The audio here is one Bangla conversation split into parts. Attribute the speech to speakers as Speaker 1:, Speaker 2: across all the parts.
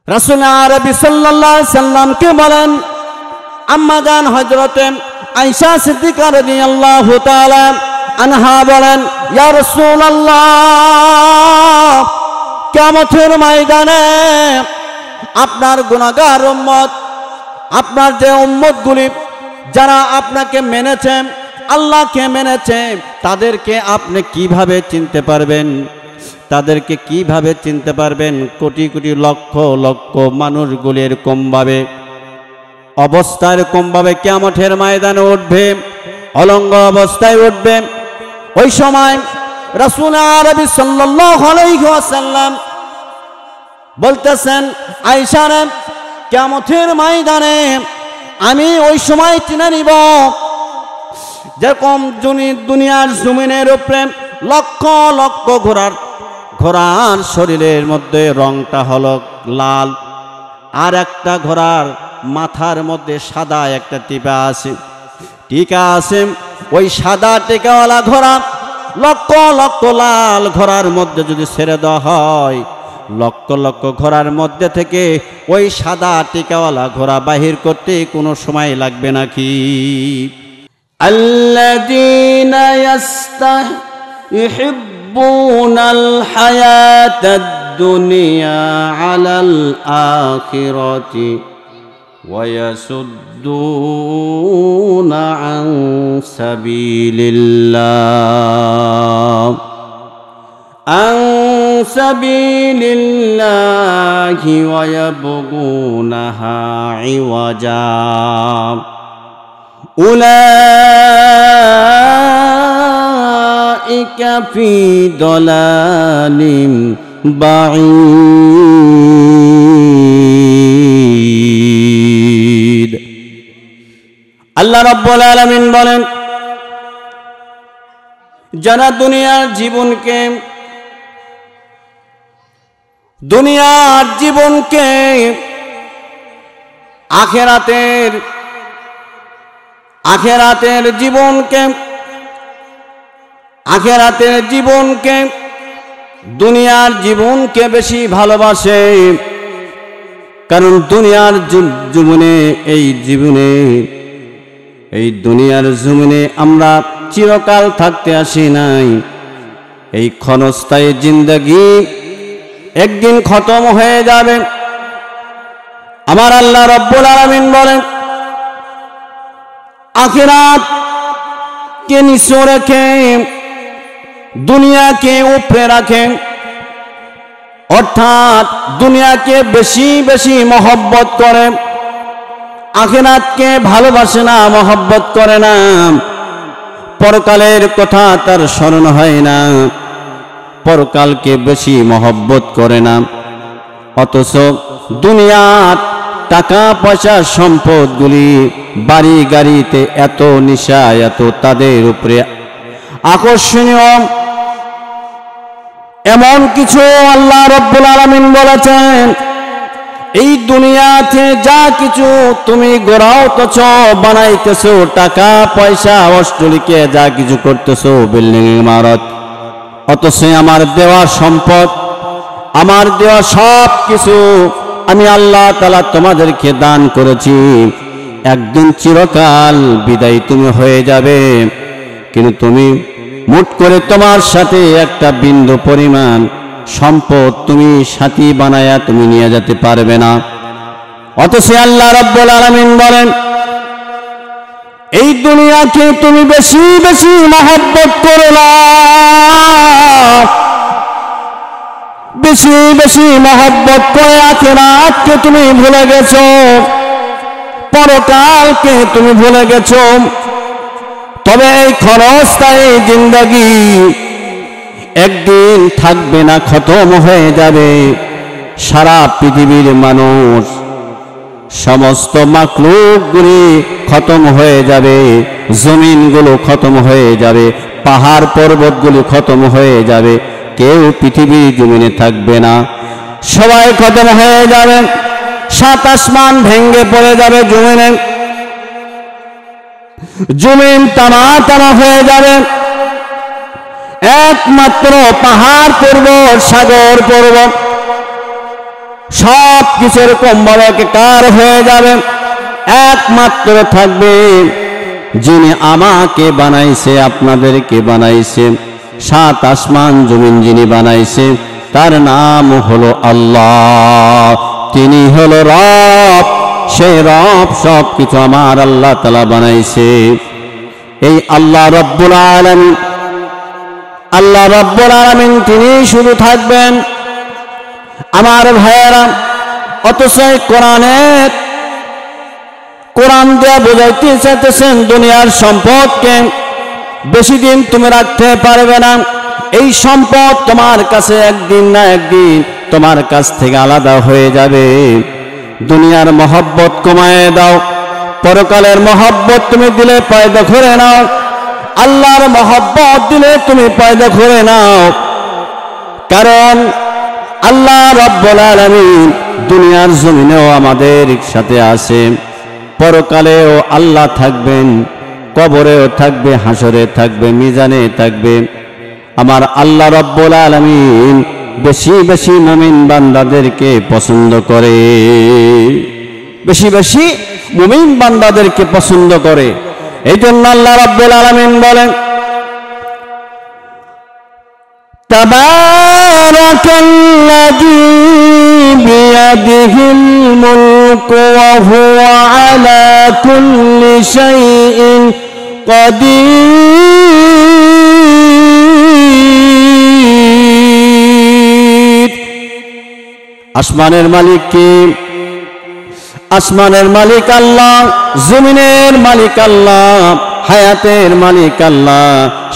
Speaker 1: রাসূল আরবি সাল্লাল্লাহু আলাইহি সাল্লামকে বলেন, আম্মা জান হযরতে আয়েশা সিদ্দিকা রাদিয়াল্লাহু তাআলা আনহা বলেন, ইয়া রাসূলুল্লাহ, কিয়ামতের ময়দানে আপনার গুনাহগার উম্মত, আপনার যে উম্মতগুলি যারা আপনাকে মেনেছে, আল্লাহকে মেনেছে, তাদেরকে আপনি কিভাবে চিনতে পারবেন? তাদেরকে কিভাবে চিনতে পারবেন? কোটি কোটি লক্ষ লক্ষ মানুষগুলি এরকমভাবে অবস্থায় এরকমভাবে কিয়ামতের ময়দানে উঠবে, অলঙ্গ অবস্থায় উঠবে। ওই সময় রাসূল আরবি সাল্লাল্লাহু আলাইহি ওয়াসাল্লাম বলতেছেন, আয়েশা রে, কিয়ামতের ময়দানে আমি ওই সময় চিনে নিব যেরকম দুনিয়ার জমিনের উপরে লক্ষ লক্ষ ঘোড়ার শরীরের মধ্যে রংটা হলো লাল, আর একটা ঘোড়ার মাথার মধ্যে সাদা একটা টিকা আছে। ওই সাদা টিকাওয়ালা ঘোড়া লক্ষ লক্ষ লাল ঘোড়ার মধ্যে যদি ছেড়ে দেওয়া হয়, লক্ষ লক্ষ ঘোড়ার মধ্যে থেকে ওই সাদা টিকাওয়ালা ঘোড়া বাহির করতে কোনো সময় লাগবে নাকি? আল্লাযীনা ইউহিব্বুনাল হায়াতাদ দুনিয়া আলাল আখিরাতি ওয়া ইয়াসুদ্দুনা আন সাবিলিল্লাহ ওয়া ইয়াবগুনাহা ইওয়াজা উলাইকা ফি দালালিম বাঈদ। আল্লাহ রাব্বুল আলামিন বলেন, যারা দুনিয়ার জীবনকে আখেরাতের জীবনকে দুনিয়ার জীবনকে বেশি ভালোবাসে। কারণ দুনিয়ার জীবনে এই দুনিয়ার জমিনে আমরা চিরকাল থাকতে আসি নাই। এই ক্ষণস্থায়ী জিন্দেগি একদিন খতম হয়ে যাবে। আমার আল্লাহ রব্বুল আলামিন বলেন, আখিরাতকে নিচে রেখে দুনিয়াকে উপরে রাখেন, অর্থাৎ দুনিয়াকে বেশি বেশি মহব্বত করে, আখিরাতকে ভালোবাসে না, মহব্বত করে না। পরকালের কথা তার স্মরণ হয় না, পরকালকে বেশি মহব্বত করে না। অথচ দুনিয়ার টাকা পয়সা সম্পদগুলি, বাড়ি গাড়িতে এত নেশা, এত তাদের উপরে আকর্ষণীয় এমন কিছু আল্লাহ রাব্বুল আলামিন বলেছেন, এই দুনিয়াতে যা কিছু তুমি গড়াওতেছ, বানাইতেছ, টাকা পয়সা অষ্টলিকে যা কিছু করতেছ, বিল্ডিং ইমারত, অথচ আমার দেওয়া সম্পদ, আমার দেওয়া সব কিছু আমি আল্লাহ তাআলা তোমাদেরকে দান করেছি। একদিন চিরকাল বিদায় তুমি হয়ে যাবে, কিন্তু তুমি মুট করে তোমার সাথে একটা বিন্দু পরিমাণ সম্পদ তুমি সাথী বানায়া তুমি নিয়ে যেতে পারবে না। অথচ আল্লাহ রাব্বুল আলামিন বলেন, এই দুনিয়াকে তুমি বেশি বেশি মহব্বত করো না, বেশি বেশি মহব্বত করে আখিরাতকে তুমি ভুলে গেছো, পরকালকে তুমি ভুলে গেছো। তবে এই ক্ষণস্থায়ী জিন্দেগি একদিন থাকবে না, খতম হয়ে যাবে। সারা পৃথিবীর মানুষ, সমস্ত মাখলুকগুলি খতম হয়ে যাবে, জমিনগুলো খতম হয়ে যাবে, পাহাড় পর্বতগুলি খতম হয়ে যাবে, কেউ পৃথিবীর জমিনে থাকবে না, সবাই খতম হয়ে যাবে। সাত আসমান ভেঙে পড়ে যাবে, জমিন তামা হয়ে যাবে। একমাত্র পাহাড় পর্বত, সাগর পর্বত সব কিছু এরকম ভাবে একাকার হয়ে যাবে। একমাত্র থাকবে যিনি আমাকে বানাইছে, আপনাদেরকে বানাইছে, সাত আসমান জমিন যিনি বানাইছে, তার নাম হলো আল্লাহ। তিনি হলো রব। সেই রব সব কিছু আমার আল্লাহ তাআলা বানাইছে। এই আল্লাহ রব্বুল আলামিন, আল্লাহ রব্বুল আলামিন তিনি শুধু থাকবেন আমার ভাইয়েরা। অথচ কোরআন দিয়ে বোঝাইতে চাইতেছেন দুনিয়ার সম্পদকে বেশি দিন তুমি রাখতে পারবে না। এই সম্পদ তোমার কাছে একদিন না একদিন তোমার কাছ থেকে আলাদা হয়ে যাবে। দুনিয়ার মহব্বত কমায় দাও, পরকালের মহব্বত তুমি দিলে পয়দা করে নাও, আল্লাহর মহব্বত দিলে তুমি পয়দা করে নাও। কারণ আল্লাহ রব্বুল আলামিন দুনিয়ার জমিনেও আমাদের সাথে আছে, পরকালেও আল্লাহ থাকবেন, কবরেও থাকবে, হাসরে থাকবে, মিজানে থাকবে। আমার আল্লাহ রব্বুল আলামিন বেশি বেশি মুমিন বান্দাদেরকে পছন্দ করে, বেশি বেশি মুমিন বান্দাদেরকে পছন্দ করে। এই জন্য আল্লাহ রব্বুল আলামিন বলেন, তাবারাকাল্লাযী বিয়াদিহিল মুলকু ওয়া হুয়া আলা কুল্লি শাইইন কাদির। আসমানের মালিক কে? আসমানের মালিক আল্লাহ, জমিনের মালিক আল্লাহ, হায়াতের মালিক আল্লাহ,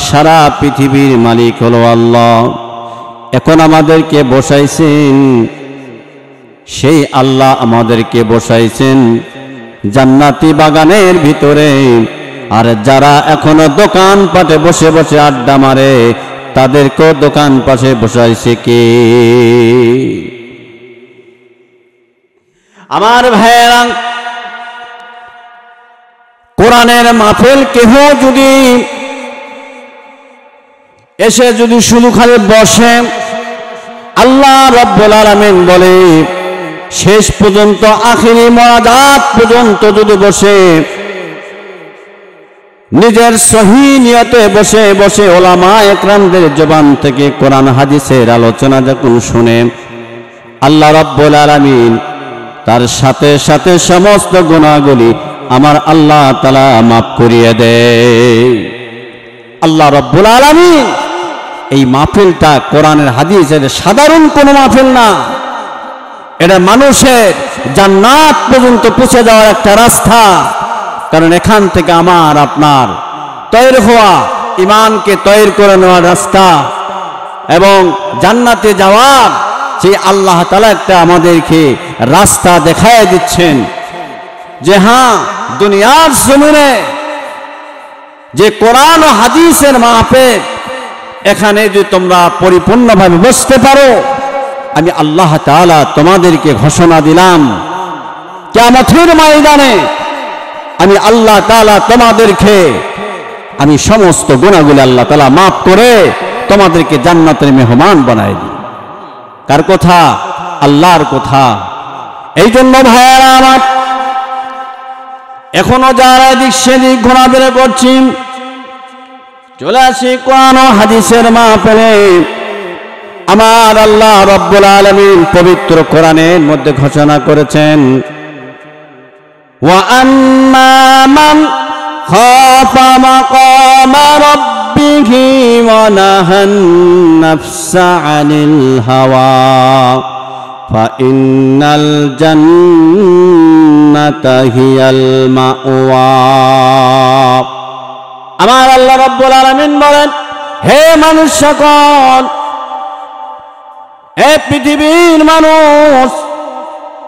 Speaker 1: সারা পৃথিবীর মালিক হলো আল্লাহ। এখন আমাদেরকে বসাইছেন, সেই আল্লাহ আমাদেরকে বসাইছেন জান্নাতি বাগানের ভিতরে। আর যারা এখনো দোকান পাটে বসে বসে আড্ডা মারে, তাদেরকেও দোকান পাশে বসাইছে কে? আমার ভাইয়েরা, কোরআনের মাহফিল কেহ যদি এসে যদি শুধু খালি বসে, আল্লাহ রব্বুল আলামিন বলে শেষ পর্যন্ত আখিরি মুনাজাত পর্যন্ত যদি বসে, নিজের সহি নিয়তে বসে বসে ওলামা একরামদের জবান থেকে কোরআন হাদিসের আলোচনা যখন শুনে, আল্লাহ রব্বুল আলামিন তার সাথে সাথে সমস্ত গুনাহগুলি আমার আল্লাহ তাআলা মাফ করিয়ে দেয়। আল্লাহ রব্বুল আলামিন এই মাহফিলটা কোরআনের হাদিসের সাধারণ কোনো মাহফিল না, এটা মানুষের জান্নাত পর্যন্ত পৌঁছে যাওয়ার একটা রাস্তা। কারণ এখান থেকে আমার আপনার তৈরি হওয়া, ইমানকে তৈরি করে নেওয়ার রাস্তা এবং জান্নাতে যাওয়ার সেই আল্লাহ তাআলা একটা আমাদেরকে রাস্তা দেখায় দিচ্ছেন যে হ্যাঁ, দুনিয়ার জমিনে যে কোরআন ও হাদিসের মাহফিল, এখানে যদি তোমরা পরিপূর্ণভাবে বসতে পারো, আমি আল্লাহ তাআলা তোমাদেরকে ঘোষণা দিলাম কিয়ামতের ময়দানে আমি আল্লাহ তাআলা তোমাদেরকে আমি সমস্ত গুনাহগুলো আল্লাহ তাআলা মাফ করে তোমাদেরকে জান্নাতের মেহমান বানাই দিই। কার কথা? আল্লাহর কথা। এই জন্য ভাইয়েরা আমার, এখনো যারা এদিক সেদিক ঘোরাফেরা করছি, চলে আসি কোরআন ও হাদিসের মাহফিলে। আমার আল্লাহ রব্বুল আলামিন পবিত্র কোরআনের মধ্যে ঘোষণা করেছেন, ওয়া আম্মা মান খাফা মাকামা রাব্বিহি ওয়া নাহান নাফসা আনিল হাওয়া ফাইন্নাল জান্নাতা হিয়াল মাওয়া। আমার আল্লাহ রব্বুল আলামিন বলেন, হে মানুষ সকল, হে পৃথিবীর মানুষ,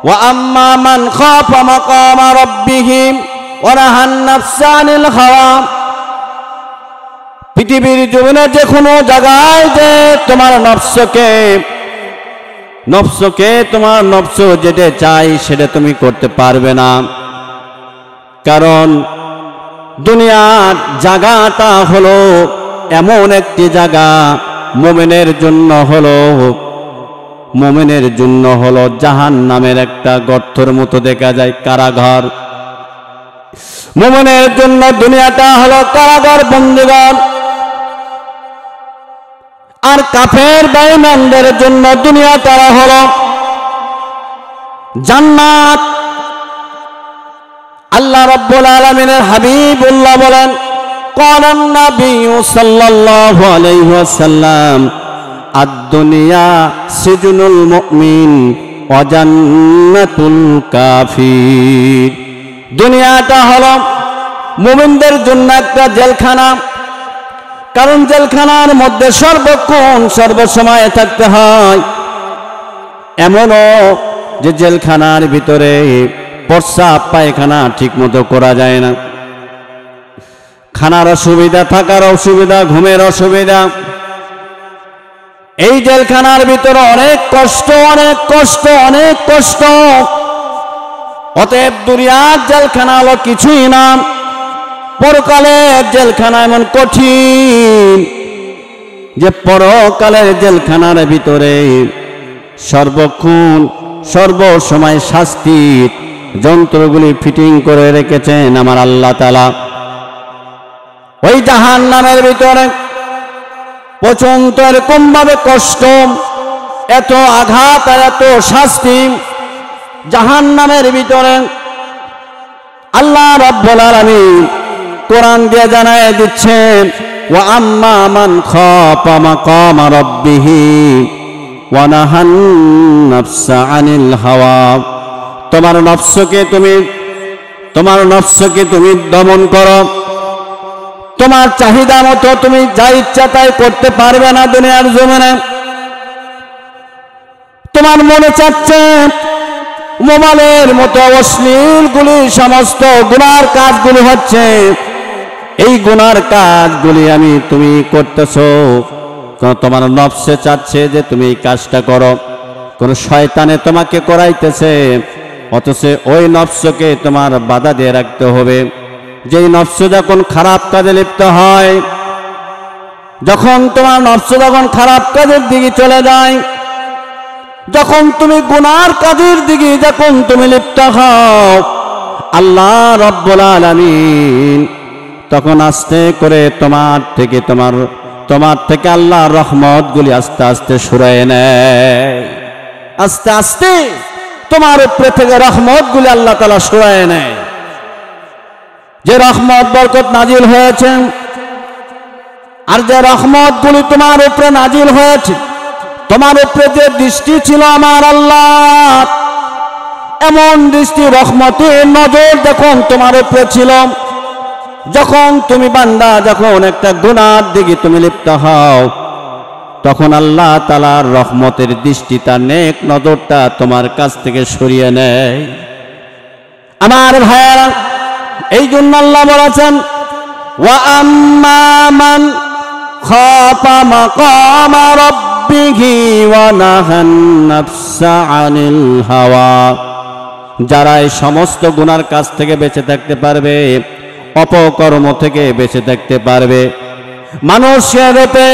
Speaker 1: ওয়া আম্মা মান খাফা মাকামা রাব্বিহি ওয়া নাহান নাফসা আনিল হাওয়া। পৃথিবীর জমিনে যে কোনো জায়গায় যে তোমার নফসকে তোমার নফস যেটা চাই সেটা তুমি করতে পারবে না। কারণ দুনিয়ার জায়গাটা হলো এমন একটি জায়গা, মুমিনের জন্য হলো মুমিনের জন্য হলো জাহান্নামের একটা গর্তের মতো দেখা যায়, কারাগার। মুমিনের জন্য দুনিয়াটা হলো কারাগার, বন্দিঘর। আর কাফের বেঈমানদের জন্য দুনিয়াটা হলো জান্নাত। আল্লাহ রাব্বুল আলামিনের হাবিবুল্লাহ বলেন, ক্বালান নাবিয়্যু সাল্লাল্লাহু আলাইহি ওয়াসাল্লাম, আদ-দুনিয়া সিজনুল মুমিন ওয়া জান্নাতুল কাফির। দুনিয়াটা হলো মুমিনদের জন্য একটা জেলখানা, কারণ জেলখানার মধ্যে সর্বক্ষণ সর্বসময় থাকতে হয়। এমনও যে জেলখানার ভিতরে প্রস্রাব পায়খানা ঠিক মতো করা যায় না, খানার অসুবিধা, থাকার অসুবিধা, ঘুমের অসুবিধা। এই জেলখানার ভিতরে অনেক কষ্ট, অনেক কষ্ট, অনেক কষ্ট। অতএব দুনিয়ার জেলখানা হলো কিছুই না, পরকালের জেলখানা এমন কঠিন যে পরকালের জেলখানার ভিতরে সর্বক্ষণ সর্বসময় শাস্তির যন্ত্রগুলি ফিটিং করে রেখেছেন আমার আল্লাহ তাআলা। ওই জাহান্নামের ভিতরে প্রচন্ড এরকম ভাবে কষ্ট, এত আঘাত আর এত শাস্তি জাহান্নামের ভিতরে। আল্লাহ রাব্বুল আলামিন কোরআন দিয়ে জানায় দিচ্ছেন, ওয়া আম্মা মান খাফা মাকামা রাব্বিহি ওয়া নাহান নাফসা আনিল হাওয়া। তোমার নফসকে তুমি দমন করো। তোমার চাহিদা মতো তুমি যা ইচ্ছা তাই করতে পারবে না দুনিয়ার জমিনে। তোমার মনে চাচ্ছে মোবাইলের মতো অশ্লীলগুলি, সমস্ত গুনার কাজগুলি হচ্ছে, এই গুনার কাজগুলি তুমি করতেছো, তোমার নফসে চাচ্ছে যে তুমি এই কাজটা করো, কোন শয়তানে তোমাকে করাইতেছে, অথচ ওই নফসকে তোমার বাধা দিয়ে রাখতে হবে। যেই নফস যখন খারাপ কাজে লিপ্ত হয়, যখন তোমার নফস যখন খারাপ কাজের দিকে চলে যায়, যখন তুমি গুনার কাজের দিকে যখন তুমি লিপ্ত হও, আল্লাহ রাব্বুল আলামিন তখন আস্তে করে তোমার থেকে আল্লাহর রহমতগুলি আস্তে আস্তে সরায় নেয়। আস্তে আস্তে তোমার উপরে থেকে রহমতগুলি আল্লাহ তাআলা সরায় নেয়। যে রহমত বরকত নাজিল হয়েছে, আর যে রহমতগুলি তোমার উপরে নাজিল হয়েছে, তোমার উপরে যে দৃষ্টি ছিল আমার আল্লাহ, এমন দৃষ্টি রহমতের নজর যখন তোমার উপরে ছিল, যখন তুমি বান্দা যখন একটা গুনার দিকে তুমি লিপ্ত হও, তখন আল্লাহ তাআলার রহমতের দৃষ্টি, তার নেক নজরটা তোমার কাছ থেকে সরিয়ে নেয়। আমার ভাইয়েরা, এই জন্য আল্লাহ বলেছেন, ওয়া আম্মা মান খাফা মাকামা রাব্বিহি ওয়া নাহান নাফসা আনিল হাওয়া। যারা এই সমস্ত গুনার কাজ থেকে বেঁচে থাকতে পারবে, অপকর্ম থেকে বেঁচে থাকতে পারবে, মানুষের উপরে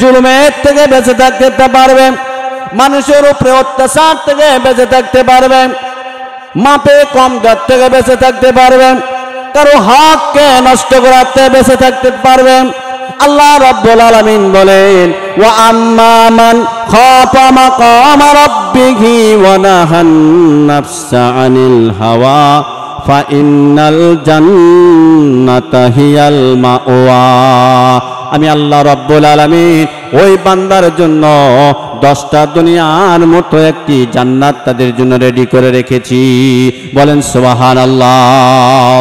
Speaker 1: জুলুমের থেকে বেঁচে থাকতে পারবে, মানুষের উপরে অত্যাচার থেকে বেঁচে থাকতে পারবে, মাপে কম দাঁত থেকে বেঁচে থাকতে পারবে, কারো হককে নষ্ট করাতে বেঁচে থাকতে পারবে। আল্লাহ রাব্বুল আলামিন বলেন, ওয়া আম্মা মান খাফা মাকামা রাব্বিহি ওয়া নাহান নাফসা আনিল হাওয়া ফা ইন্নাল জান্নাতা হিয়াল মাওয়া। আমি আল্লাহ রাব্বুল আলামিন ওই বান্দার জন্য 10টা দুনিয়ার মতো একটি জান্নাত তাদের জন্য রেডি করে রেখেছি। বলেন সুবহানাল্লাহ।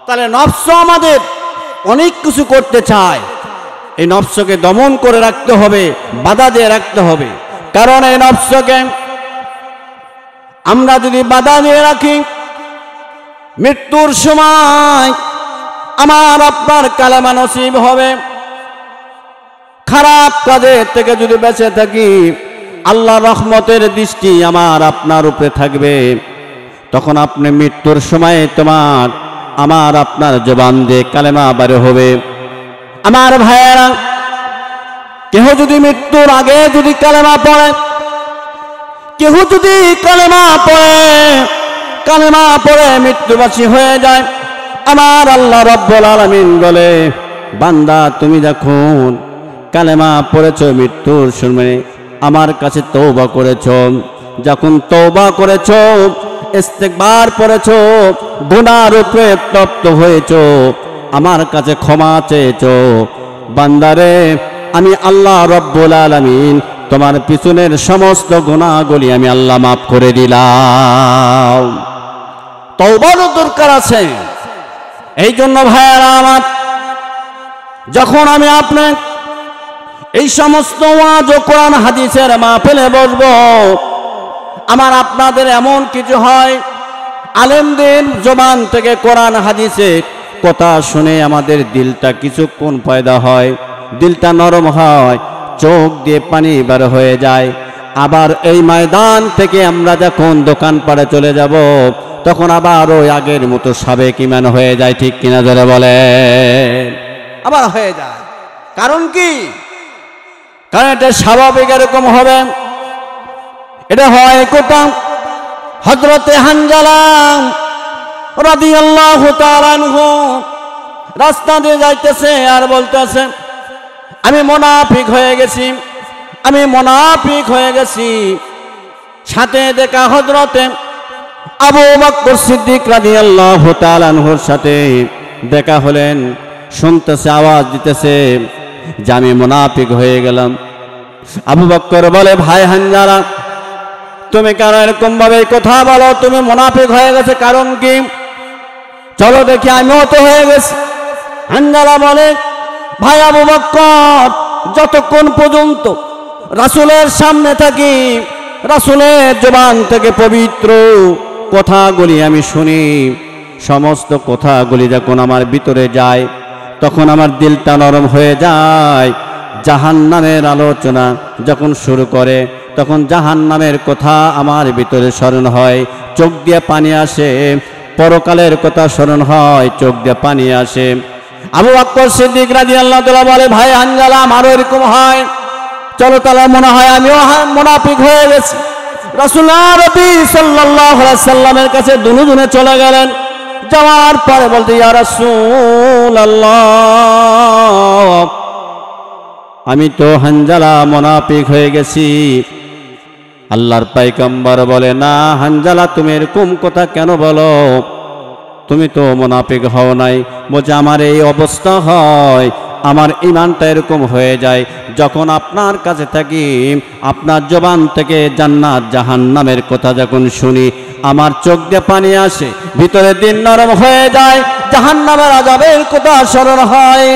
Speaker 1: তাহলে নফস আমাদের অনেক কিছু করতে চায়, এই নফসকে দমন করে রাখতে হবে, বাধা দিয়ে রাখতে হবে। কারণ এই নফসকে আমরা যদি বাধা দিয়ে রাখি, মৃত্যুর সময় আমার আপনার কালেমা নসিব হবে। খারাপ কাজের থেকে যদি বেঁচে থাকি, আল্লাহ রহমতের দৃষ্টি আমার আপনার উপরে থাকবে। তখন আপনি মৃত্যুর সময় আমার আপনার জবান দিয়ে কালেমা বের হবে। আমার ভাইয়েরা, কেহ যদি মৃত্যুর আগে যদি কালেমা পড়ে, কেহ যদি কালেমা পড়ে মৃত্যুবাসী হয়ে যায়, আমার আল্লাহ রব্বুল আলামিন বলে, বান্দা তুমি যখন কালেমা পড়েছ মৃত্যুর সময় আমার কাছে তওবা করেছ, যখন তওবা করেছ ইস্তেগফার করেছ, গুনার উপরে তপ্ত হয়েছ, আমার কাছে ক্ষমা চেয়েছ, বান্দারে আমি আল্লাহ রব্বুল আলামিন তোমার পিছনের সমস্ত গুনাহগুলি আমি আল্লাহ মাফ করে দিলাম। তওবারও দরকার আছে। এই জন্য ভাইয়েরা আমার, যখন আমি আপনি এই সমস্ত ওয়াজ ও কোরআন হাদিসের মাহফিলে বসব, আমার আপনাদের এমন কিছু হয়, আলেমদের জবান থেকে কোরআন হাদিসের কথা শুনে আমাদের দিলটা কিছুক্ষণ পয়দা হয়, দিলটা নরম হয়, চোখ দিয়ে পানি বের হয়ে যায়। আবার এই ময়দান থেকে আমরা যখন দোকান পাড়ে চলে যাব, তখন আবার ওই আগের মতো সাবেক ঈমান হয়ে যায়। ঠিক কিনা জোরে বলে? আবার হয়ে যায়। কারণ কি? কারণ এটা স্বাভাবিক এরকম হবে। এটা হয় কোথাও হযরতে হানজালা রাদিয়াল্লাহু তাআলা আনহু রাস্তা দিয়ে যাইতেছে আর বলতেছে, আমি মুনাফিক হয়ে গেছি, আমি মুনাফিক হয়ে গেছি। সাথে দেখা হযরতে আবু বকর সিদ্দিক রাদিয়াল্লাহু তাআলা আনহুর সাথে দেখা হলেন। শুনতেছে, আওয়াজ দিতেছে যে আমি মুনাফিক হয়ে গেলাম। আবু বকর বলে, ভাই হানজালা, তুমি কেন এরকম ভাবে কথা বলো? তুমি মুনাফিক হয়ে গেছে, কারণ কি? চলো দেখি, আমিও তো হয়ে গেছি। হানজালা বলে, ভাই আবু বকর, যতক্ষণ পর্যন্ত রাসূলের সামনে থাকি, রাসূলের জবান থেকে পবিত্র কথাগুলি আমি শুনি, সমস্ত কথাগুলি যখন আমার ভিতরে যায়, তখন আমার দিলটা নরম হয়ে যায়। জাহান্নামের আলোচনা যখন শুরু করে, তখন জাহান্নামের কথা আমার ভিতরে স্মরণ হয়, চোখ দিয়ে পানি আসে। পরকালের কথা স্মরণ হয়, চোখ দিয়ে পানি আসে। আবু বকর সিদ্দিক রাদিয়াল্লাহু তাআলা বলে, ভাই হানজালা, আমারও এরকম হয়। চলো তাহলে, মনে হয় আমিও মুনাফিক হয়ে গেছি। রাসূলুল্লাহ নবী সাল্লাল্লাহু আলাইহি সাল্লামের কাছে দুনুদুনে চলে গেলেন। যাওয়ার পরে বলতে, ইয়া রাসূলুল্লাহ, আমি তো হানজালা মুনাফিক হয়ে গেছি। আল্লাহর পয়গম্বর বলে, না হানজালা, তুমি এরকম কথা কেন বলো? তুমি তো মুনাফিক হও নাই। বলছে, আমার এই অবস্থা হয়, আমার ঈমানটা এরকম হয়ে যায় যখন আপনার কাছে থাকি, আপনার জবান থেকে জান্নাত জাহান্নামের কথা যখন শুনি, আমার চোখ দিয়ে পানি আসে, ভিতরে দিল নরম হয়ে যায়, জাহান্নামের আযাবের কথা স্মরণ হয়।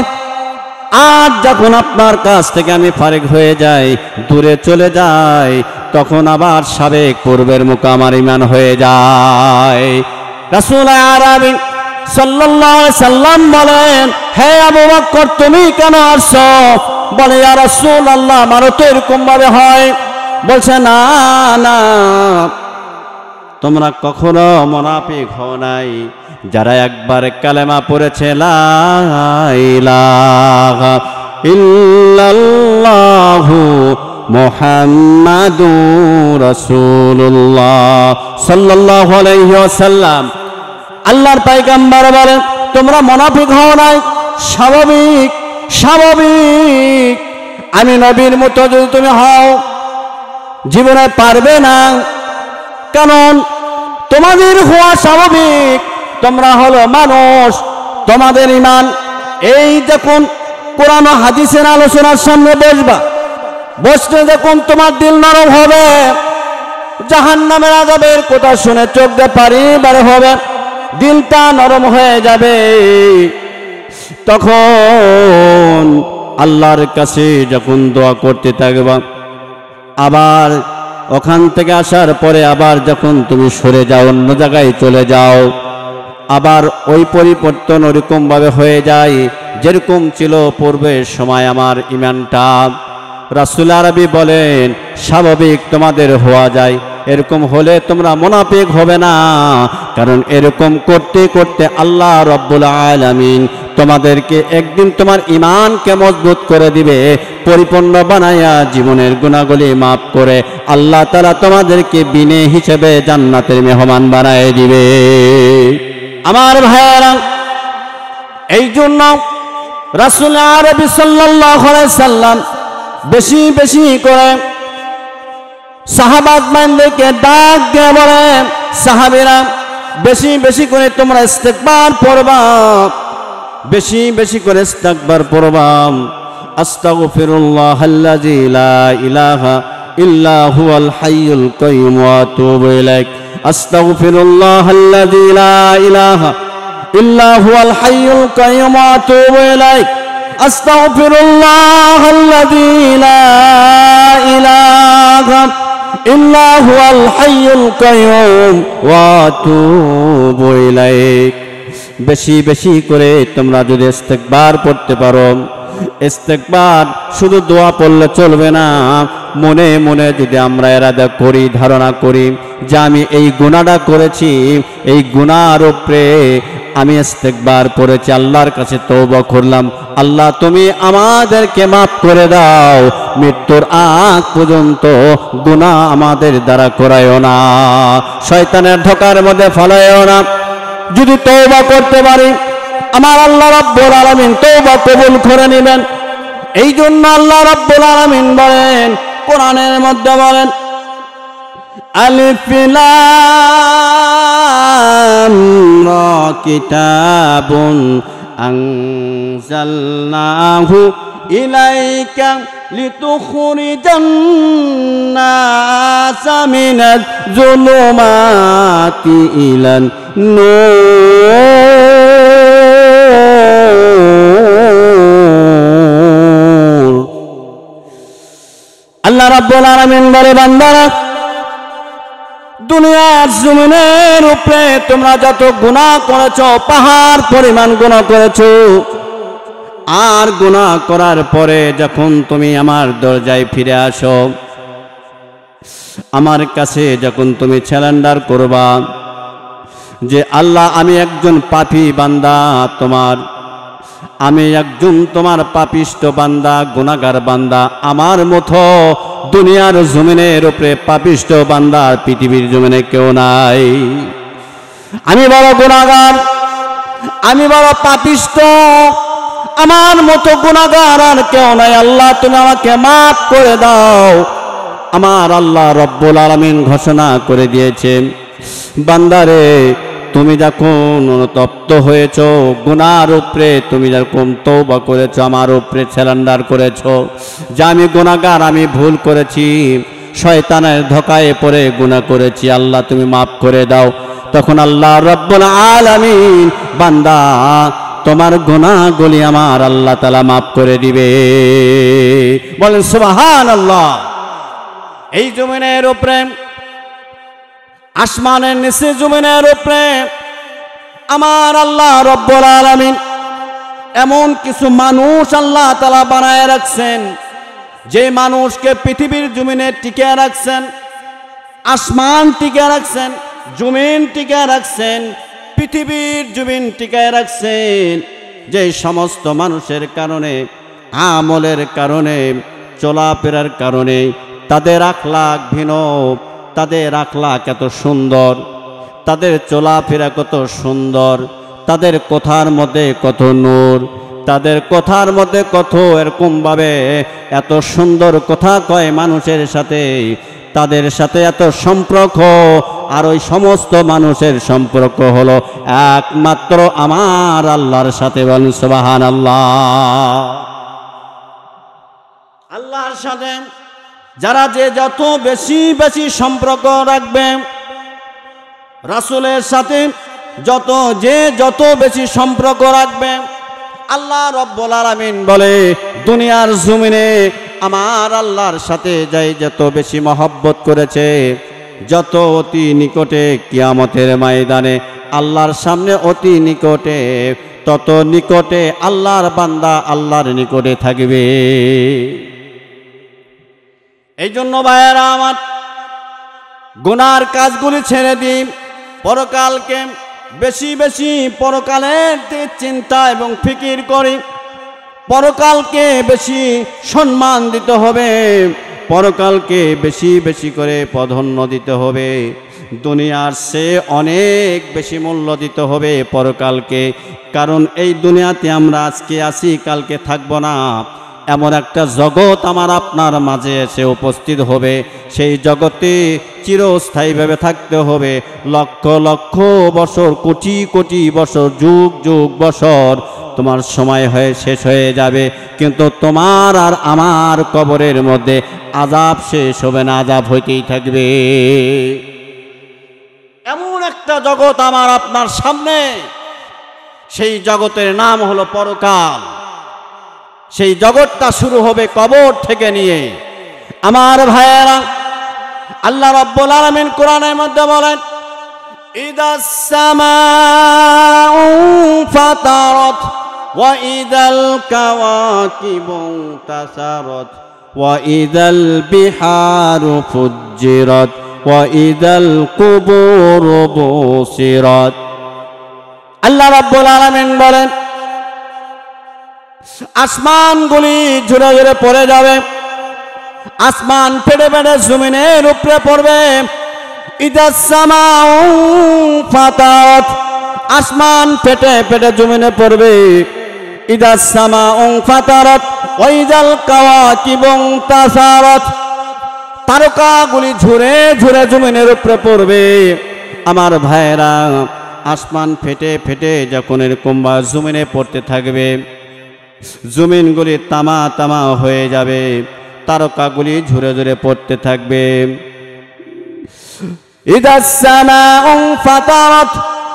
Speaker 1: আর যখন আপনার কাছ থেকে আমি ফারিগ হয়ে যাই, দূরে চলে যাই, তখন আবার সাবেক পূর্বের মতো আমার ঈমান হয়ে যায়। রাসূল আরবি সাল্লাল্লাহু আলাইহি সাল্লাম বলেন, হে আবু বকর, তুমি কেন আসছো? বলে, ইয়া রাসূলুল্লাহ, আমারও তো এরকম ভাবে হয়। বলছে, না না, তোমরা কখনো মুনাফিক হও নাই। যারা একবার কালেমা পড়েছে, লা ইলাহা ইল্লাল্লাহু মুহাম্মাদুর রাসূলুল্লাহ সাল্লাল্লাহু আলাইহি ওয়াসাল্লাম, আল্লাহর পয়গম্বর বলেন, তোমরা মুনাফিক হও নাই। স্বাভাবিক স্বাভাবিক, আমি নবীর মতো যদি তুমি হও, জীবনে পারবে না। কারণ তোমাদের হওয়া স্বাভাবিক, তোমরা হলো মানুষ, তোমাদের ঈমান। এই যখন কোরআন ও হাদিসের আলোচনার সামনে বসবা, বসলে যখন তোমার দিল নরম হবে, জাহান্নামের আযাবের কথা শুনে চোখ দিয়ে পানি বের হবে, দিলটা নরম হয়ে যাবে, তখন আল্লাহর কাছে যখন দোয়া করতে থাকবা, আবার ওখান থেকে আসার পরে আবার যখন তুমি সরে যাও, অন্য জায়গায় চলে যাও, আবার ওই পরিবর্তন ওরকমভাবে হয়ে যায় যেরকম ছিল পূর্বের সময় আমার ঈমানটা। রাসূল আরবি বলেন, স্বাভাবিক তোমাদের হওয়া যায়, এরকম হলে তোমরা মুনাফিক হবে না। কারণ এরকম করতে করতে আল্লাহ রাব্বুল আলামিন তোমাদেরকে একদিন তোমার ঈমানকে মজবুত করে দিবে, পরিপূর্ণ বানায়া জীবনের গুনাহগুলি মাফ করে আল্লাহ তাআলা তোমাদেরকে বিনে হিসেবে জান্নাতের মেহমান বানায় দিবে। আমার ভাইয়েরা, এই জন্য রাসূল আরবি সাল্লাল্লাহু আলাইহি সাল্লাম বেশি বেশি করে সাহাবাদেরকে ডাক দিয়ে বলে, সাহাবীরা বেশি বেশি করে তোমরা ইস্তেগফার পড়বা, বেশি বেশি করে ইস্তেগফার পড়বা। আস্তাগফিরুল্লাহাল্লাযী লা ইলাহা ইল্লা হুয়াল হাইয়ুল কাইয়্যুম ওয়া আতুবু ইলাইহি। আস্তাগফিরুল্লাহাল্লাযী লা ইলাহা ইল্লা হুয়াল হাইয়ুল কাইয়্যুম ওয়া আতুবু ইলাইহি। আস্তাগফিরুল্লাহাল্লাযী লা ইলাহা ইল্লা হুয়াল হাইয়ুল কাইয়্যুম ওয়া আতুবু ইলাইহি। বেশি বেশি করে তোমরা যদি ইস্তেগফার পড়তে পারো, ইস্তেগফার শুধু দোয়া পড়লে চলবে না, মনে মনে যদি আমরা ইরাদা করি, ধারণা করি যে আমি এই গুনাহটা করেছি, এই গুনাহর উপরে আমি ইস্তেগফার পড়েছি, আল্লাহর কাছে তওবা করলাম, আল্লাহ তুমি আমাদেরকে মাফ করে দাও, মৃত্যুর আগ পর্যন্ত গুনাহ আমাদের দ্বারা করায়ও না, শয়তানের ধোঁকার মধ্যে ফেলায়ও না। যদি তওবা করতে পারি আমার আল্লাহ রাব্বুল আলামিন তওবা কবুল করে নেবেন। এই জন্য আল্লাহ রাব্বুল আলামিন বলেন, কোরআনের মধ্যে বলেন, আলিফ লাম রা কিতাবুন আনজালনাহু ইলাইকা লিতুখরিজান নাসা মিনাজ যুলুমাতি ইলান নূর। আল্লাহ রাব্বুল আলামিন বলে, বান্দারা দুনিয়ার জমিনের উপরে তোমরা যত গুনাহ করেছো, পাহাড় পরিমাণ গুনাহ করেছো, আর গুনাহ করার পরে যখন তুমি আমার দরজায় ফিরে আসো, আমার কাছে যখন তুমি স্যারেন্ডার করবা যে আল্লাহ আমি একজন পাপী বান্দা তোমার, আমি একজন তোমার পাপিষ্ট বান্দা, গুনাহগার বান্দা, আমার মতো দুনিয়ার জমিনের উপরে পাপিষ্ট বান্দা পৃথিবীর জমিনে কেউ নাই। আমি বড় গুনাহগার, আমি বড় পাপিষ্ট, আমার মতো গুনাহগার আর কেউ নাই, আল্লাহ তুমি আমাকে মাফ করে দাও। আমার আল্লাহ রব্বুল আলামিন ঘোষণা করে দিয়েছেন, বান্দারে তুমি যখন অনুতপ্ত হয়েছো, গুনাহর উপরে তুমি যখন তওবা করেছো, আমার উপরে সারেন্ডার করেছো যে আমি গুনাহগার, আমি ভুল করেছি, শয়তানের ধোঁকায় পড়ে গুনাহ করেছি, আল্লাহ তুমি মাফ করে দাও, তখন আল্লাহ রব্বুল আলামিন বান্দা তোমার গুনাহগুলি আমার আল্লাহ তাআলা মাফ করে দিবে। বলেন সুবহানাল্লাহ। এই জমিনের উপরে, আসমানের নিচে জমিনের উপরে আমার আল্লাহ রব্বুল আলামিন এমন কিছু মানুষ আল্লাহ তাআলা বানায় রাখছেন, যে মানুষকে পৃথিবীর জমিনে টিকে রাখছেন, আসমান টিকে রাখছেন, জমিন টিকে রাখছেন, পৃথিবীর জমিন টিকায় রাখছেন, যে সমস্ত মানুষের কারণে, আমলের কারণে, চলাফেরার কারণে তাদের আখলাক ভিন্ন, তাদের আখলাক এত সুন্দর, তাদের চলাফেরা কত সুন্দর, তাদের কথার মধ্যে কত নূর, তাদের কথার মধ্যে কত এরকমভাবে এত সুন্দর কথা কয় মানুষের সাথে, তাদের সাথে এত সম্পর্ক, আর ওই সমস্ত মানুষের সম্পর্ক হলো একমাত্র আমার আল্লাহর সাথে। বলেন সুবহানাল্লাহ। আল্লাহর সাথে যারা যে যত বেশি বেশি সম্পর্ক রাখবে, রাসূলের সাথে যত বেশি সম্পর্ক রাখবে, আল্লাহ রব্বুল আলামিন বলে দুনিয়ার জমিনে আমার আল্লাহর সাথে যাই যত বেশি মহব্বত করেছে, যত অতি নিকটে কিয়ামতের ময়দানে আল্লাহর সামনে অতি নিকটে, তত নিকটে আল্লাহর বান্দা আল্লাহর নিকটে থাকবে। এই জন্য ভাইয়েরা আমার, গুনার কাজগুলি ছেড়ে দিন, পরকালকে বেশি বেশি পরকালের চিন্তা এবং ফিকির করি, পরকালকে বেশি সম্মান দিতে হবে, পরকালকে বেশি বেশি করে প্রাধান্য দিতে হবে, দুনিয়ার চেয়ে অনেক বেশি মূল্য দিতে হবে পরকালকে। কারণ এই দুনিয়াতে আমরা আজকে আছি, কালকে থাকবো না। এমন একটা জগৎ আমার আপনার মাঝে এসে উপস্থিত হবে, সেই জগতে চিরস্থায়ীভাবে থাকতে হবে। লক্ষ লক্ষ বছর, কোটি কোটি বছর, যুগ যুগ বছর তোমার সময় হয়ে শেষ হয়ে যাবে, কিন্তু তোমার আর আমার কবরের মধ্যে আযাব শেষ হবে না, আযাব হইতেই থাকবে। এমন একটা জগৎ আমার আপনার সামনে, সেই জগতের নাম হলো পরকাল। সেই জগৎটা শুরু হবে কবর থেকে নিয়ে। আমার ভাইয়েরা, আল্লাহ রাব্বুল আলামিন কোরআনের মধ্যে বলেন, ইদাস সামাউ ফাতারাত ওয়া ইদাল কাওয়াকিবু তাসারাত ওয়া ইদাল বিহারু ফুজ্জিরাত ওয়া ইদাল কুবুরু বুসিরাত। আল্লাহ রাব্বুল আলামিন বলেন, আসমানগুলি ঝরে ঝরে পড়ে যাবে, আসমান ফেটে ফেটে জমিনের উপরে পড়বে। ইদাস সামাউ ফাতারাত, আসমান ফেটে ফেটে জমিনে পড়বে। ইদাস সামাউ ফাতারাত ওয়া ইদাল কাওয়াকিবু তাসারাত, তারকাগুলি ঝরে ঝরে জমিনের উপরে পড়বে। আমার ভাইরা, আসমান ফেটে ফেটে যখন এরকম জমিনে পড়তে থাকবে, জমিনগুলি তামা তামা হয়ে যাবে, তারকাগুলি ঝরে ঝরে পড়তে থাকবে। ইদাস সামাউ ফাতারাত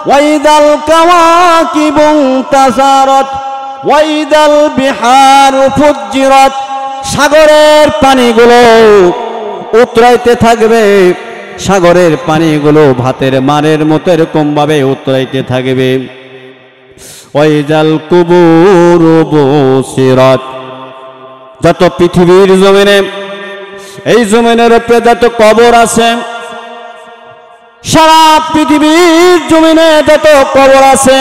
Speaker 1: ওয়া ইদাল কাওয়াকিবু তাসারাত ওয়া ইদাল বিহারু ফুজ্জিরাত, সাগরের পানিগুলো উতরাইতে থাকবে, সাগরের পানিগুলো ভাতের মারের মতো এরকম ভাবে উতরাইতে থাকবে। ওয়াইদাল কুবুরু বুসিরাত, যত পৃথিবীর জমিনে, এই জমিনের উপরে যত কবর আছে, সারা পৃথিবীর জমিনে যত কবর আছে,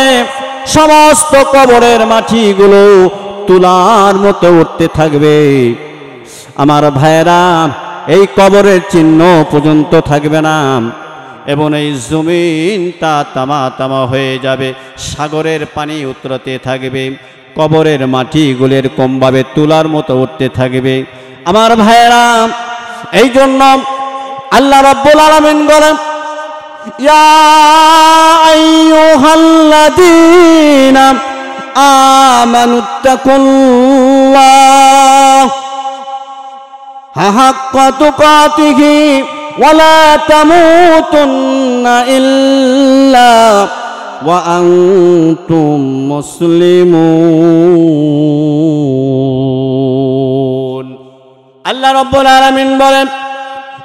Speaker 1: সমস্ত কবরের মাটিগুলো তুলার মতো উঠতে থাকবে। আমার ভাইয়েরা, এই কবরের চিহ্ন পর্যন্ত থাকবে না, এবং এই জমিনটা তামা তামা হয়ে যাবে, সাগরের পানি উতরাতে থাকবে, কবরের মাটিগুলোর কমভাবে তুলার মতো উঠতে থাকবে। আমার ভাইয়েরা, এই জন্য আল্লাহ রাব্বুল আলামিন বলেন, ইয়া আইয়ুহাল্লাযীনা আমানুত্তাকুল্লাহ হাক্কা তুকাতিহি ওয়ালা তামুতুন্না ইল্লা ওয়া আনতুম মুসলিমুন। আল্লাহ রাব্বুল আলামিন বলেন,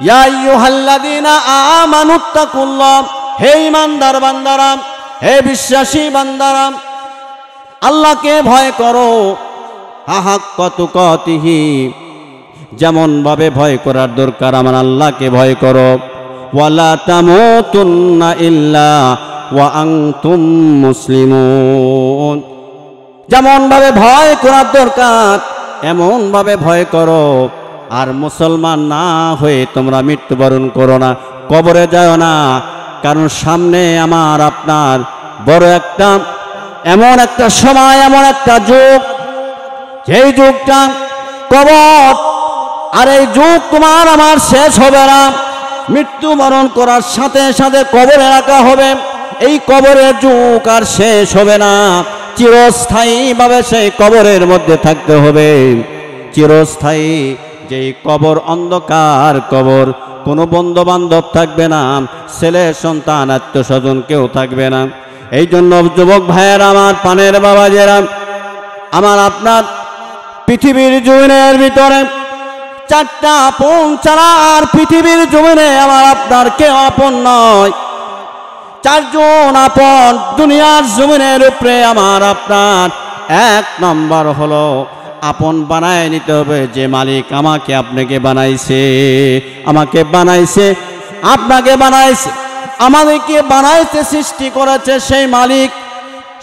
Speaker 1: ইয়া আইয়ুহাল্লাযীনা আমানুত্তাকুল্লাহ, হে ঈমানদার বান্দারা, হে বিশ্বাসী বান্দারা, আল্লাহকে ভয় করো। হাক্কা তুকাতিহি, যেমন ভাবে ভয় করার দরকার আমার আল্লাহকে ভয় করো। ওয়ালা তামুতুন্না ইল্লা ওয়া আনতুম মুসলিমুন, যেমন ভাবে ভয় করার দরকার এমন ভাবে ভয় করো। আর মুসলমান না হয়ে তোমরা মৃত্যুবরণ করো না, কবরে যাও না। কারণ সামনে আমার আপনার বড় একটা, এমন একটা সময়, এমন একটা যুগ, যেই যুগটা কবর, আর এই যুগ তোমার আমার শেষ হবে না। মৃত্যুবরণ করার সাথে সাথে কবরে রাখা হবে। এই কবরের যুগ আর শেষ হবে না, চিরস্থায়ীভাবে সেই কবরের মধ্যে থাকতে হবে, চিরস্থায়ী। যেই কবর অন্ধকার কবর, কোনো বন্ধু বান্ধব থাকবে না, ছেলে সন্তান আত্মীয় স্বজন কেউ থাকবে না। এই জন্য যুবক ভাইয়েরা, আমার পানের বাবাজেরা, আমার আপনার পৃথিবীর জমিনের ভিতরে চারটা আপন ছাড়া আর পৃথিবীর জমিনে আমার আপনার কেউ আপন নয়। চারজন আপন দুনিয়ার জমিনের উপরে আমার আপনার। এক নম্বর হলো আপন বানায় নিতে হবে যে মালিক আমাকে আপনাকে বানাইছে, আমাকে বানাইছে, আপনাকে বানাইছে। আমাদেরকে বানাইতে সৃষ্টি করেছে সেই মালিক,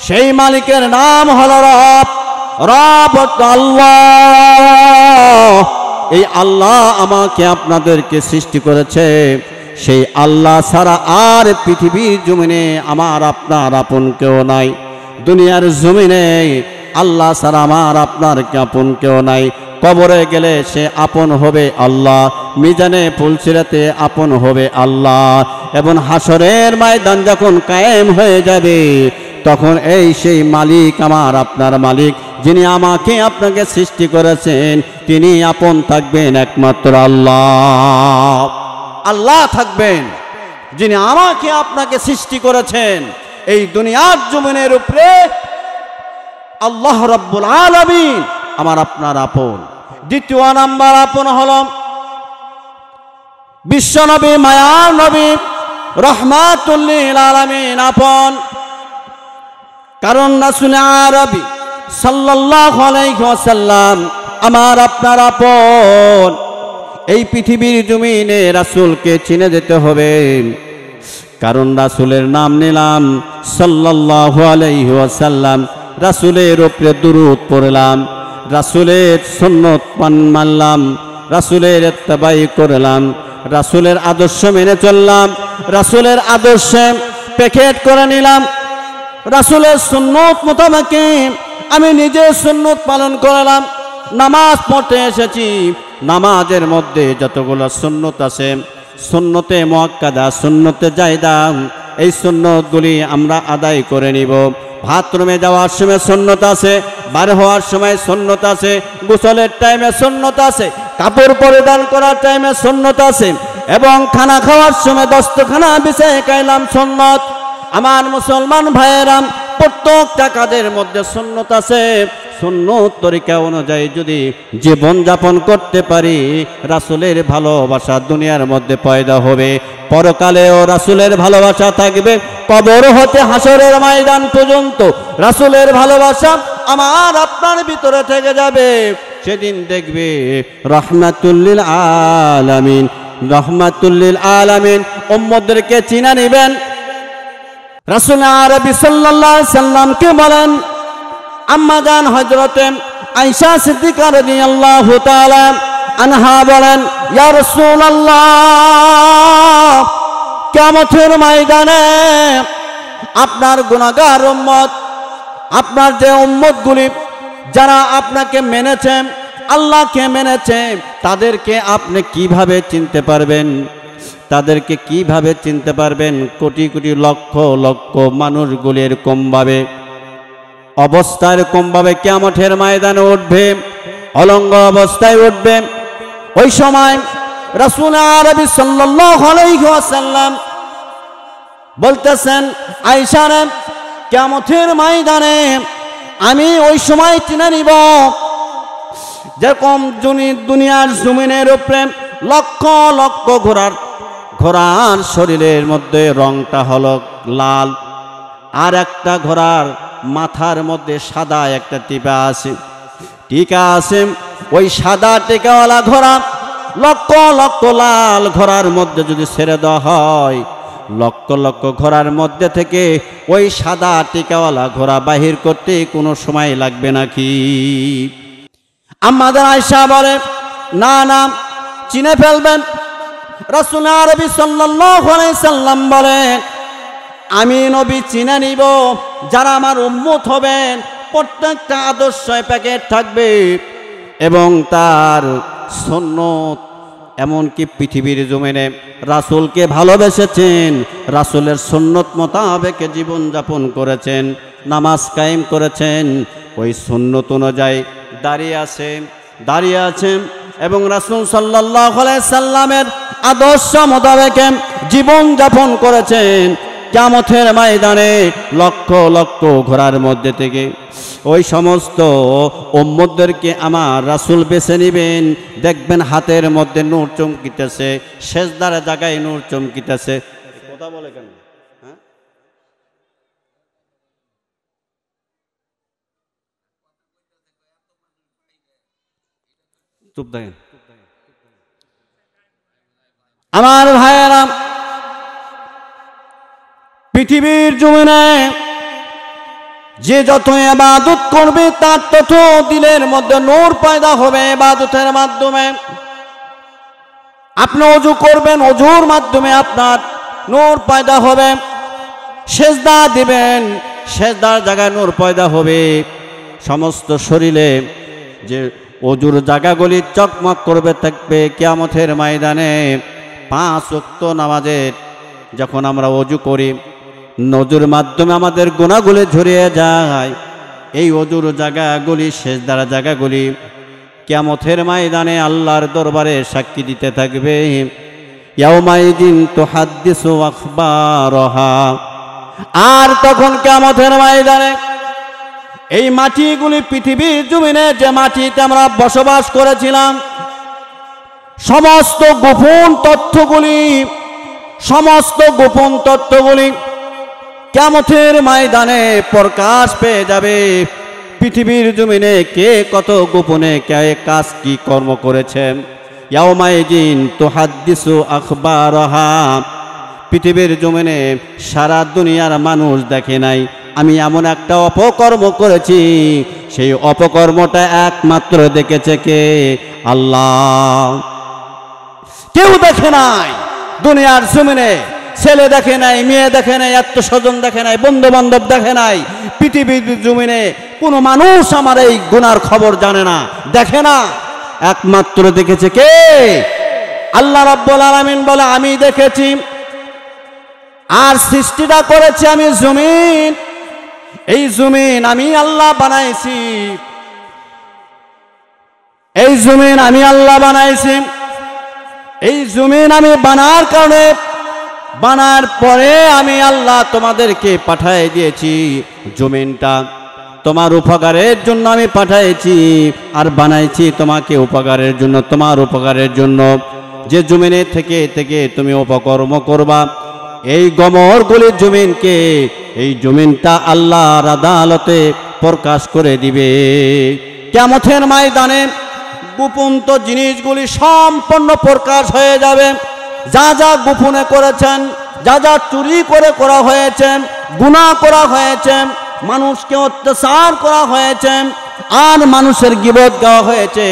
Speaker 1: সেই মালিকের নাম হলো রব। রব আল্লাহ। এই আল্লাহ আমাকে আপনাদেরকে সৃষ্টি করেছে। সেই আল্লাহ ছাড়া আর পৃথিবীর জমিনে আমার আপনার আপন কেউ নাই। দুনিয়ার জমিনে আল্লাহ ছাড়া আমার আপনার আপন কেউ নাই। কবরে গেলে সে আপন হবে আল্লাহ, মিজানে পুলসিরাতে আপন হবে আল্লাহ, এবং হাসরের ময়দান যখন কায়েম হয়ে যাবে তখন এই সেই মালিক, আমার আপনার মালিক, যিনি আমাকে আপনাকে সৃষ্টি করেছেন, তিনি আপন থাকবেন একমাত্র আল্লাহ। আল্লাহ থাকবেন যিনি আমাকে আপনাকে সৃষ্টি করেছেন। এই দুনিয়ার জমিনের উপরে আল্লাহ রাব্বুল আলামিন আমার আপনার আপন। দ্বিতীয় নাম্বার আপন হল বিশ্বনবী, মায়ার নবী, রহমাতুল লিল আলামিন আপন। কারণ রাসূল আরবি সাল্লাল্লাহু আলাইহি ওয়াসাল্লাম আমার আপনার আপন। এই পৃথিবীর জমিনে রাসূলকে চিনে যেতে হবে, কারণ রাসূলের নাম নিলাম সাল্লাল্লাহু আলাইহি ওয়াসাল্লাম, রাসূলের উপরে দুরূদ পড়লাম, রাসূলের সুন্নত মানলাম, রাসূলের ইত্তেবাই করলাম, রাসূলের আদর্শ মেনে চললাম, রাসূলের আদর্শে প্যাকেট করে নিলাম, রাসূলের সুন্নত মোতাবেক আমি নিজে সুন্নত পালন করলাম। নামাজ পড়তে এসেছি, নামাজের মধ্যে যতগুলো সুন্নত আছে, সুন্নতে মুআক্কাদা, সুন্নতে জায়দা, এই সুন্নতগুলি আমরা আদায় করে নিব। বাথরুমে যাওয়ার সময় সুন্নত আছে, বার হওয়ার সময় সুন্নত আছে, গোসলের টাইমে সুন্নত আছে, কাপড় পরিধান করার টাইমে সুন্নত আছে, এবং খানা খাওয়ার সময় দস্তখানা বিছায় খাইলাম সুন্নত। আমার মুসলমান ভাইয়েরা, প্রত্যেকটা কাজের মধ্যে সুন্নত আছে। সুন্নত তরিকা অনুযায়ী যদি জীবন যাপন করতে পারি, রাসূলের ভালোবাসা দুনিয়ার মধ্যে পয়দা হবে, পরকালেও রাসূলের ভালোবাসা থাকবে, কবর হতে হাসরের ময়দান পর্যন্ত রাসূলের ভালোবাসা আমার আপনার ভিতরে থেকে যাবে। সেদিন দেখবে রহমাতুল লিল আলামিন, রহমাতুল লিল আলামিন উম্মতদেরকে চিনা নেবেন। রাসূল আরবি সাল্লাল্লাহু আলাইহি সাল্লামকে বলেন, আম্মা জান হযরতে আয়েশা সিদ্দিকা রাদিয়াল্লাহু তাআলা আনহা বলেন, ইয়া রাসূলুল্লাহ, কিয়ামতের ময়দানে আপনার গুনাহগার উম্মত, আপনার যে উম্মতগুলি যারা আপনাকে মেনেছে, আল্লাহকে মেনেছে, তাদেরকে আপনি কিভাবে চিনতে পারবেন? তাদেরকে কিভাবে চিনতে পারবেন? কোটি কোটি লক্ষ লক্ষ মানুষগুলি এরকমভাবে অবস্থায়, এরকমভাবে কিয়ামতের ময়দানে উঠবে, অলঙ্গ অবস্থায় উঠবে। ওই সময় রাসূল আরবি সাল্লাল্লাহু আলাইহি ওয়াসাল্লাম বলতেছেন, আয়েশা রে, কিয়ামতের ময়দানে আমি ওই সময় চিনে নিব যেরকম দুনিয়ার জমিনের উপরে লক্ষ লক্ষ ঘোড়ার শরীরের মধ্যে রংটা হলো লাল, আর একটা ঘোড়ার মাথার মধ্যে সাদা একটা টিকা আছে। ওই সাদা টিকাওয়ালা ঘোড়া লক্ষ লক্ষ লাল ঘোড়ার মধ্যে যদি ছেড়ে দেওয়া হয়, লক্ষ লক্ষ ঘোড়ার মধ্যে থেকে ওই সাদা টিকাওয়ালা ঘোড়া বাহির করতে কোনো সময় লাগবে নাকি? আমাদের আয়েশা বলে, না না, চিনে ফেলবেন। রাসূল আরবি সাল্লাল্লাহু আলাইহি সাল্লাম বলেন, আমি নবী চিনে নিব, যারা আমার উম্মত হবেন প্রত্যেকটা আদর্শ প্যাকেট থাকবে, এবং তার সুন্নত, এমনকি পৃথিবীর জমিনে রাসূলকে ভালোবেসেছেন, রাসূলের সুন্নত মোতাবেক জীবন যাপন করেছেন, নামাজ কায়েম করেছেন, ওই সুন্নত অনুযায়ী দাঁড়িয়ে আছেন, এবং রাসূল সাল্লাল্লাহু আলাইহি সাল্লামের আদর্শ মোতাবেক জীবন যাপন করেছেন। কিয়ামতের ময়দানে লক্ষ লক্ষ ঘোড়ার মধ্যে থেকে ওই সমস্ত উম্মতদেরকে আমার রাসূল বেছে নেবেন। দেখবেন হাতের মধ্যে নূর চমকিতেছে, সেজদার জায়গায় নূর চমকিতেছে। কথা বলে কেন? হ্যাঁ, চুপ থাকেন আমার ভাইয়েরা। পৃথিবীর জমিনে যে যত ইবাদত করবে তার তত দিলের মধ্যে নূর পয়দা হবে ইবাদতের মাধ্যমে। আপনি ওযু করবেন, ওযুর মাধ্যমে আপনার নূর পয়দা হবে। সেজদা দিবেন, সেজদার জায়গায় নূর পয়দা হবে। সমস্ত শরীরে যে ওযুর জায়গাগুলি চকমক করবে থাকবে কিয়ামতের ময়দানে। 5 ওয়াক্ত নামাজের যখন আমরা ওযু করি, ওযুর মাধ্যমে আমাদের গুনাহগুলি ঝরিয়ে যায়। এই ওযুর জায়গাগুলি, সেজদার জায়গাগুলি কিয়ামতের ময়দানে আল্লাহর দরবারে সাক্ষী দিতে থাকবে। ইয়াউমাইদিন তুহাদ্দিসু আখবারহা। আর তখন কিয়ামতের ময়দানে এই মাটিগুলি, পৃথিবীর জমিনে যে মাটিতে আমরা বসবাস করেছিলাম, সমস্ত গোপন তথ্যগুলি কিয়ামতের ময়দানে প্রকাশ পেয়ে যাবে। পৃথিবীর জমিনে কে কত গোপনে কে কাজ কি কর্ম করেছে। ইয়াউমাইদিন তুহাদ্দিসু আখবারহা। পৃথিবীর জমিনে সারা দুনিয়ার মানুষ দেখে নাই আমি এমন একটা অপকর্ম করেছি, সেই অপকর্মটা একমাত্র দেখেছে কে? আল্লাহ। কেউ দেখে নাই দুনিয়ার জমিনে। ছেলে দেখে নাই, মেয়ে দেখে নাই, আত্মস্বজন দেখে নাই, বন্ধু বান্ধব দেখে নাই। পৃথিবীর জমিনে কোনো মানুষ আমার এই গুনার খবর জানে না, দেখে না। একমাত্র দেখেছে কে? আল্লাহ রাব্বুল আলামিন বলে আমি দেখেছি। আর সৃষ্টিটা করেছি আমি জমিন। এই জমিন আমি আল্লাহ বানাইছি। এই জমিন আমি আল্লাহ বানাইছি। এই জমিন আমি বানার পরে আমি আল্লাহ তোমাদেরকে পাঠিয়ে দিয়েছি। জমিনটা তোমার উপকারের জন্য আমি পাঠিয়েছি, আর বানাইছি তোমাকে উপকারের জন্য, তোমার উপকারের জন্য। যে জমিনে থেকে থেকে তুমি অপকর্ম করবা, এই গমরগুলি জমিনকে, এই জমিনটা আল্লাহর আদালতে প্রকাশ করে দিবে। কিয়ামতের ময়দানে গোপন জিনিসগুলি সম্পূর্ণ প্রকাশ হয়ে যাবে। যা যা গোপনে করেছেন, যা যা চুরি করে করা হয়েছে, গুনাহ করা হয়েছে, মানুষকে অত্যাচার করা হয়েছে, আর মানুষের গীবত গাওয়া হয়েছে,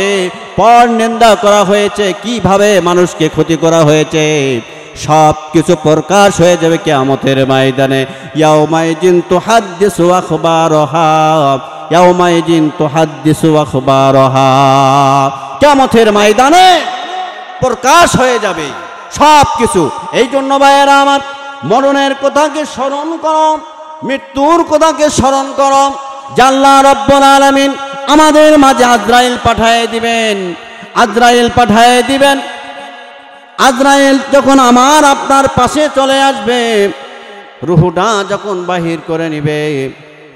Speaker 1: পর নিন্দা করা হয়েছে, কিভাবে মানুষকে ক্ষতি করা হয়েছে, সব কিছু প্রকাশ হয়ে যাবে কিয়ামতের ময়দানে। ইয়াউমাইদিন তুহাদ্দিসু আখবারহা। ইয়াউমাইদিন তুহাদ্দিসু আখবারহা। কিয়ামতের ময়দানে প্রকাশ হয়ে যাবে সব কিছু। এই জন্য ভাইয়েরা আমার, মরণের কথাকে স্মরণ করো, মৃত্যুর কথাকে স্মরণ করো। আল্লাহ রাব্বুল আলামিন আমাদের মাঝে আজরাইল পাঠিয়ে দিবেন। আজরাইল যখন আমার আপনার পাশে চলে আসবে, রূহটা যখন বাহির করে নিবে,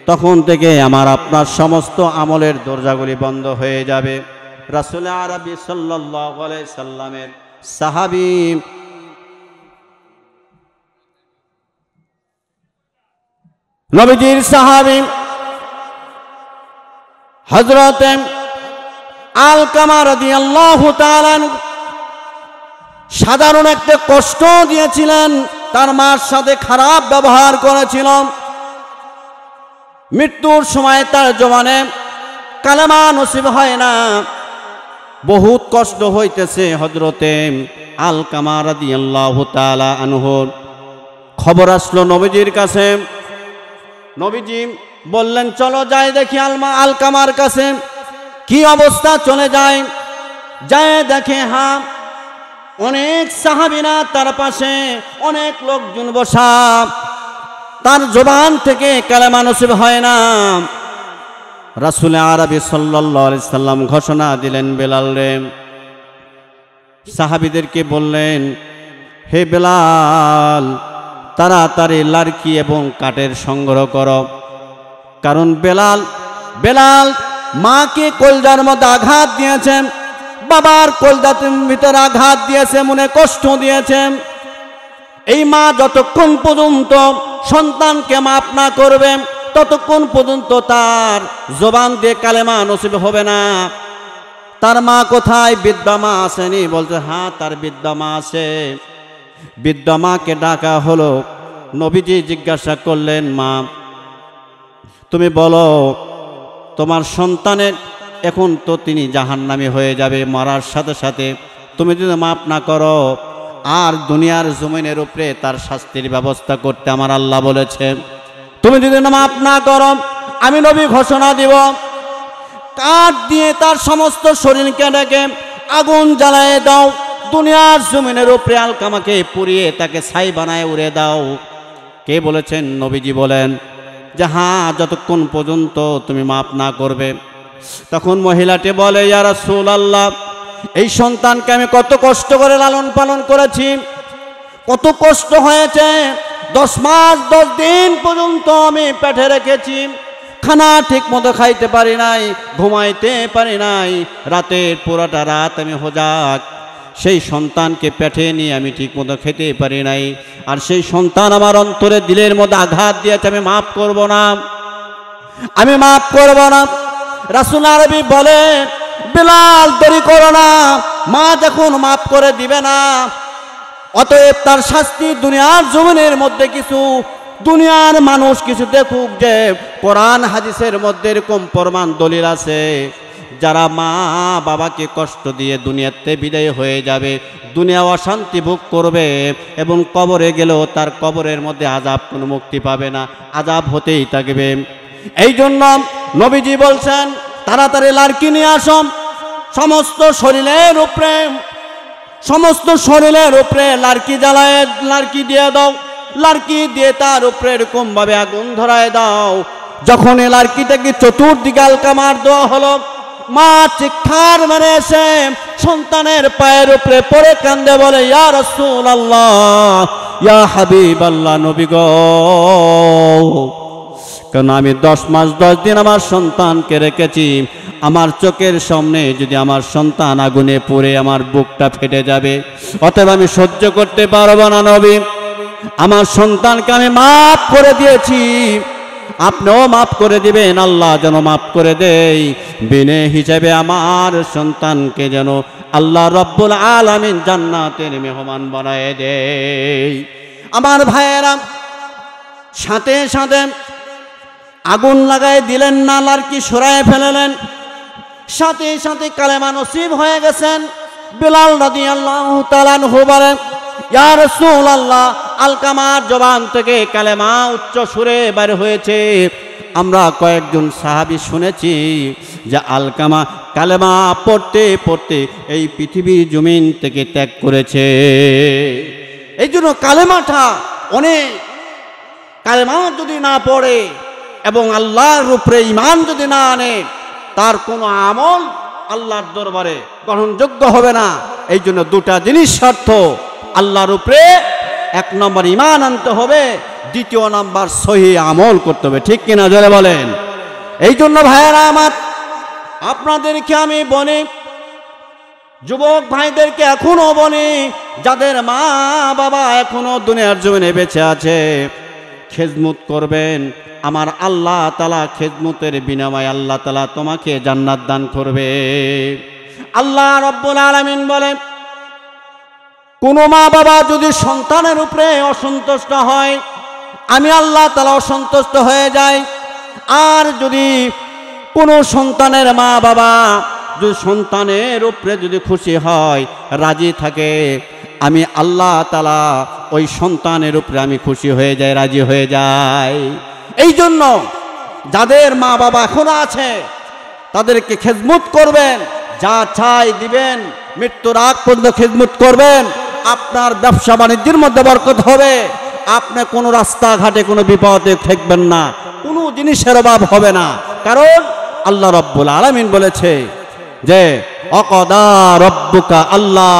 Speaker 1: তখন থেকে আমার আপনার সমস্ত আমলের দরজাগুলি বন্ধ হয়ে যাবে। রাসূল আরবি সাল্লাল্লাহু আলাইহি সাল্লামের সাহাবী নবীজির সাহাবী হযরত আলকামা রাদিয়াল্লাহু তাআলা সাধারণ একটা কষ্ট দিয়েছিলেন, তার মার সাথে খারাপ ব্যবহার করেছিল। মৃত্যুর সময় তার জবানে কালেমা নসিব হয় না, বহুত কষ্ট হইতেছে। হযরতে আলকামা রাদিয়াল্লাহু তাআলা আনহুর খবর আসলো নবীজির কাছে। নবীজি বললেন চলো যাই দেখি আলকামার কাছে কি অবস্থা। চলে যায় দেখে অনেক সাহাবীরা তার পাশে, অনেক লোকজন বসা, তার জবান থেকে কালেমা নসিব হয় না। রাসূল আরবি সাল্লাল্লাহু আলাইহি সাল্লাম ঘোষণা দিলেন বেলাল রে। সাহাবীদেরকে বললেন, হে বেলাল, তাড়াতাড়ি লার্কি এবং কাঠের সংগ্রহ করো। কারণ বেলাল মাকে কলজার মধ্যে আঘাত দিয়েছেন, বাবার কলজার ভিতরে আঘাত দিয়েছে, মনে কষ্ট দিয়েছেন। এই মা যতক্ষণ পর্যন্ত সন্তানকে মাফ না করবে, ততক্ষণ পর্যন্ত তার জবান দিয়ে কালেমা নসিব হবে না। তার মা কোথায়? বৃদ্ধা মা আসেনি? বলছে হ্যাঁ, তার বৃদ্ধা মা আছে। বৃদ্ধা মাকে ডাকা হলো। নবীজি জিজ্ঞাসা করলেন, মা তুমি বলো তোমার সন্তানের এখন তো তিনি জাহান্নামী হয়ে যাবে মরার সাথে সাথে, তুমি যদি মাফ না করো আর দুনিয়ার জমিনের উপরে তার শাস্তির ব্যবস্থা করতে আমার আল্লাহ বলেছে। তুমি যদি মাফ না করো আমি নবী ঘোষণা দিব, কাঠ দিয়ে তার সমস্ত শরীরকে ডেকে আগুন জ্বালায় দাও, দুনিয়ার জমিনের উপরে আলকামাকে পুড়িয়ে তাকে ছাই বানায় উড়ে দাও। কে বলেছেন? নবীজি বলেন যে হ্যাঁ, যতক্ষণ পর্যন্ত তুমি মাফ না করবে। তখন মহিলাটি বলে, ইয়া রাসূলুল্লাহ, এই সন্তানকে আমি কত কষ্ট করে লালন পালন করেছি, কত কষ্ট হয়েছে, 10 মাস 10 দিন পর্যন্ত আমি পেটে রেখেছি, খানা ঠিক মতো খাইতে পারি নাই, ঘুমাইতে পারি নাই, রাতের পুরোটা রাত আমি হোজাক, সেই সন্তানকে পেটে নিয়ে আমি ঠিক মতো খেতে পারি নাই, আর সেই সন্তান আমার অন্তরে দিলের মধ্যে আঘাত দিয়েছে, আমি মাফ করব না, আমি মাফ করব না। রাসূল আরবি বলে, বিলাল দেরি করো না, মা যখন মাফ করে দিবে না, অতএব তার শাস্তি দুনিয়ার জমিনের মধ্যে কিছু দুনিয়ার মানুষ কিছু দেখুক যে কোরআন হাদিসের মধ্যে এরকম প্রমাণ দলিল আছে, যারা মা বাবাকে কষ্ট দিয়ে দুনিয়াতে বিদায় হয়ে যাবে, দুনিয়া অশান্তি ভোগ করবে এবং কবরে গেলেও তার কবরের মধ্যে আযাব কোনো মুক্তি পাবে না, আযাব হতেই থাকবে। এই জন্য নবীজি বলছেন, তাড়াতাড়ি লাড়কি নিয়ে আসো, সমস্ত শরীরের উপরে লাড়কি জ্বালায় লাড়কি দিয়ে দাও, লাড়কি দিয়ে তার উপরে এরকম ভাবে আগুন ধরায় দাও। যখন এই লাড়কিটাকে চতুর্দিকে আলকামার দেওয়া হলো, মা চিৎকার মেরে এসে সন্তানের পায়ের উপরে পড়ে কান্দে, বলে, ইয়া রাসূলুল্লাহ, ইয়া হাবিবাল্লাহ, নবী গো, কারণ আমি 10 মাস 10 দিন আমার সন্তানকে রেখেছি, আমার চোখের সামনে যদি আমার সন্তান আগুনে পুড়ে আমার বুকটা ফেটে যাবে, অতএব আমি সহ্য করতে পারবো না নবী, আমার সন্তানকে আমি মাফ করে দিয়েছি, আপনিও মাফ করে দিবেন, আল্লাহ যেন মাফ করে দেয়, বিনে হিসেবে আমার সন্তানকে যেন আল্লাহ রব্বুল আলামিন জান্নাতের মেহমান বানায় দেয়। আমার ভাইয়েরা, সাথে সাথে আগুন লাগায় দিলেন না, লাড়কি সরায় ফেলেলেন, সাথে সাথে কালেমা নসিব হয়ে গেছেন। বিলাল রাদিয়াল্লাহু তাআলা আনহু বলেন, ইয়া রাসূলুল্লাহ, আলকামার জবান থেকে কালেমা উচ্চ সুরে বের হয়েছে, আমরা কয়েকজন সাহাবী শুনেছি যে আলকামা কালেমা পড়তে পড়তে এই পৃথিবীর জমিন থেকে ত্যাগ করেছে। এই জন্য কালেমাটা অনেক, কালেমা যদি না পড়ে এবং আল্লাহর উপরে ঈমান যদি না আনে, তার কোনো আমল আল্লাহর দরবারে গ্রহণযোগ্য হবে না। এই জন্য দুটা জিনিস শর্ত, আল্লাহর উপরে 1 নম্বর ঈমান আনতে হবে, 2 নম্বর সহি আমল করতে হবে, ঠিক কিনা জোরে বলেন। এই জন্য ভাইয়েরা আমার, আপনাদেরকে আমি বলি, যুবক ভাইদেরকে এখনো বলি, যাদের মা বাবা এখনো দুনিয়ার জমিনে বেঁচে আছে, খেদমত করবেন, আমার আল্লাহ তাআলা খেদমতের বিনিময়ে আল্লাহ তাআলা তোমাকে জান্নাত দান করবে। আল্লাহ রব্বুল আলামিন বলেন, কোন মা বাবা যদি সন্তানের উপরে অসন্তুষ্ট হয়, আমি আল্লাহ তাআলা অসন্তুষ্ট হয়ে যাই। আর যদি কোনো সন্তানের মা বাবা যদি সন্তানের উপরে যদি খুশি হয়, রাজি থাকে, আমি আল্লাহ তাআলা ওই সন্তানের উপরে আমি খুশি হয়ে যাই, রাজি হয়ে যাই। এই জন্য যাদের মা বাবা এখনো আছে তাদেরকে খেদমত করবেন, যা চাই দিবেন, মৃত্যুর আগ পর্যন্ত খেদমত করবেন, আপনার ব্যবসা বাণিজ্যের মধ্যে বরকত হবে, আপনি কোনো রাস্তাঘাটে কোনো বিপদে থাকবেন না, কোনো জিনিসের অভাব হবে না। কারণ আল্লাহ রব্বুল আলামিন বলেছে যে অকদা রব্বুকা আল্লাহ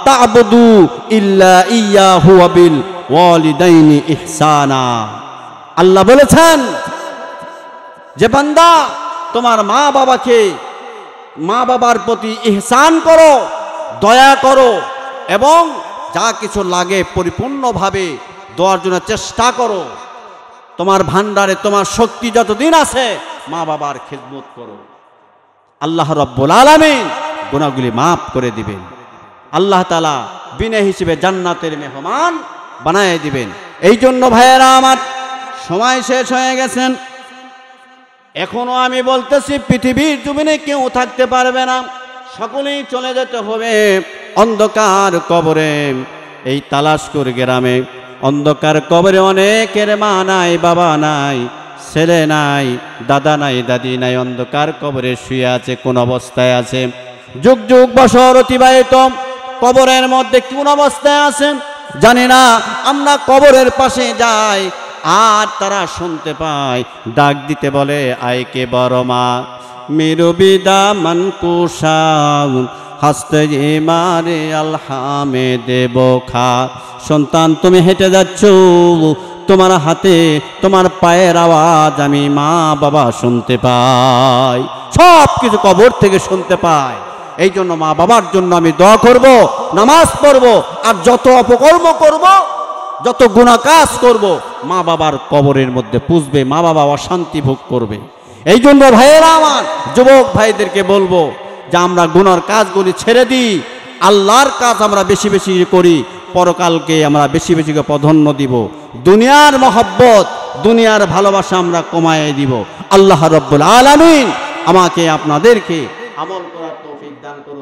Speaker 1: তা'বুদু ইল্লা ইয়্যাহু ওয়া বিল ওয়ালিদাইনি ইহসানা। আল্লাহ বলেছেন যে বান্দা, তোমার মা বাবার প্রতি ইহসান করো, দয়া করো, এবং যা কিছু লাগে পরিপূর্ণভাবে দেওয়ার জন্য চেষ্টা করো। তোমার ভান্ডারে তোমার শক্তি যতদিন আছে মা বাবার খেদমত করো, আল্লাহ রব্বুল আলামিন গুনাহগুলি মাফ করে দিবেন, আল্লাহ তাআলা বিনা হিসেবে জান্নাতের মেহমান বানায় দিবেন। এই জন্য ভাইয়েরা আমার, সময় শেষ হয়ে গেছেন। এখনো আমি বলতেছি, পৃথিবীর জমিনে কেউ থাকতে পারবে না, সকলেই চলে যেতে হবে অন্ধকার কবরে। এই তালাশকুর গ্রামে অন্ধকার কবরে অনেকের মা নাই, বাবা নাই, ছেলে নাই, দাদা নাই, দাদি নাই, অন্ধকার কবরে শুয়ে আছে। কোন অবস্থায় আছে? যুগ যুগ বছর অতিবাহিত কবরের মধ্যে কোন অবস্থায় আছেন জানি না। আমরা কবরের পাশে যাই আর তারা শুনতে পায় ডাক দিতে বলে, আইকে বড় মা মেরু বিদা মন কুশাউ হাসতে মারে আলহামে দেব খা। সন্তান, তুমি হেঁটে যাচ্ছ, তোমার হাতে তোমার পায়ের আওয়াজ আমি মা বাবা শুনতে পাই, সব কিছু কবর থেকে শুনতে পাই। এই জন্য মা বাবার জন্য আমি দোয়া করব, নামাজ পড়ব, আর যত অপকর্ম করব, যত গুনাহ কাজ করব, মা বাবার কবরের মধ্যে পুষবে, মা বাবা অশান্তি ভোগ করবে। এই জন্য ভাইয়েরা আমার, যুবক ভাইদেরকে বলবো যে আমরা গুনার কাজগুলি ছেড়ে দিই, আল্লাহর কাজ আমরা বেশি বেশি করি, পরকালকে আমরা বেশি বেশি প্রাধান্য দিব। দুনিয়ার মহব্বত, দুনিয়ার ভালোবাসা আমরা কমায় দিব। আল্লাহ রাব্বুল আলামিন আমাকে আপনাদেরকে আমল করার তৌফিক দান করুন।